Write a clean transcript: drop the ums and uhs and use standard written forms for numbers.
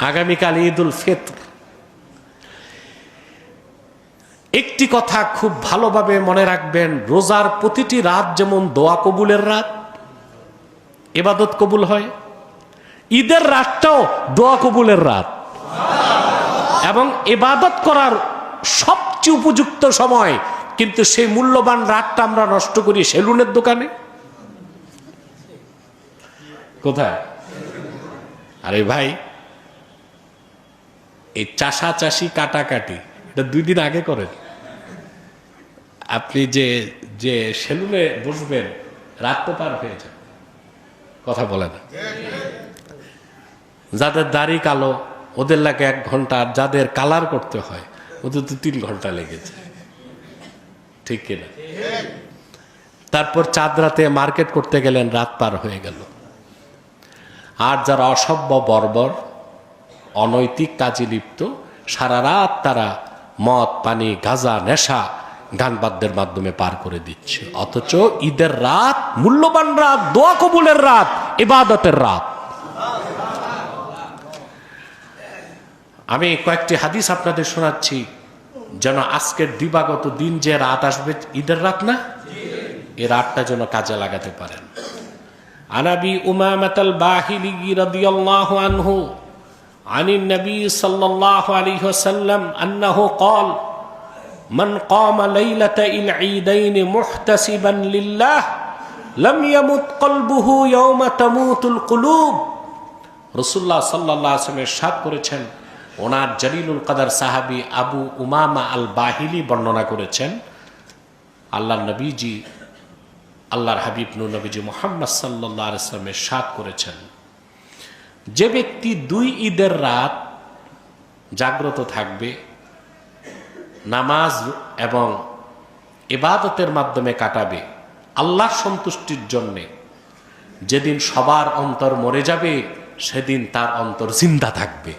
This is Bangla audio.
আগামীকাল ঈদুল ফিতর। একটি কথা খুব ভালোভাবে মনে রাখবেন, রোজার প্রতিটি রাত যেমন দোয়া কবুলের রাত, ইবাদত কবুল হয়, ঈদের রাতটাও দোয়া কবুলের রাত এবং ইবাদত করার সবচেয়ে উপযুক্ত সময়। কিন্তু সেই মূল্যবান রাতটা আমরা নষ্ট করি সেলুনের দোকানে। কোথায়? আরে ভাই, এই চাষাচাষি কাটাকাটি এটা 2 দিন আগে করেন। আপনি যে যে সেলুনে বসবেন রাত তো পার হয়ে যাবে, কথা বলে না। যাদের দাড়ি কালো ওদের লাগে 1 ঘন্টা, আর যাদের কালার করতে হয় ওদের তো 3 ঘন্টা লেগে যায়, ঠিক কিনা? তারপর চাঁদ রাতে মার্কেট করতে গেলেন, রাত পার হয়ে গেল। আর যারা অসভ্য, বর্বর, অনৈতিক কাজে লিপ্ত, সারা রাত তারা মদ, পানি, গাঁজা, নেশা, গান বাদ্যের মাধ্যমে পার করে দিচ্ছে। অথচ ঈদের রাত মূল্যবান রাত, দোয়া কবুলের রাত, ইবাদতের রাত। আমি কয়েকটি হাদিস আপনাদের শোনাচ্ছি, যেন আজকের দিবাগত দিন যে রাত আসবে ঈদের রাত না, এই রাতটা যেন কাজে লাগাতে পারেন। আনাবি উমামাতাল বাহিলি রাদিয়াল্লাহু আনহু আনিন নবী সাল্লাল্লাহু আলাইহি ওয়াসাল্লাম আন্নাহু ক্বাল মান ক্বামা লাইলাতাল ঈদাইন মুহতাসিবান লিল্লাহ লাম ইয়ামুত কলবুহু ইয়াওমা তামুতুল কুলুব। রাসূলুল্লাহ সাল্লাল্লাহু আলাইহি ওয়াসাল্লাম ইরশাদ করেছেন, ওনার জলিলুল কদর সাহাবী আবু উমামা আল বাহিলি বর্ণনা করেছেন, আল্লাহর নবীজি, আল্লাহর হাবিব নূর নবীজি মুহাম্মদ সাল্লাল্লাহু আলাইহি ওয়াসাল্লাম ইরশাদ করেছেন, যে ব্যক্তি 2 ঈদের রাত জাগ্রত থাকবে, নামাজ এবং ইবাদতের মাধ্যমে কাটাবে আল্লাহর সন্তুষ্টির জন্যে, যেদিন সবার অন্তর মরে যাবে সেদিন তার অন্তর জিন্দা থাকবে।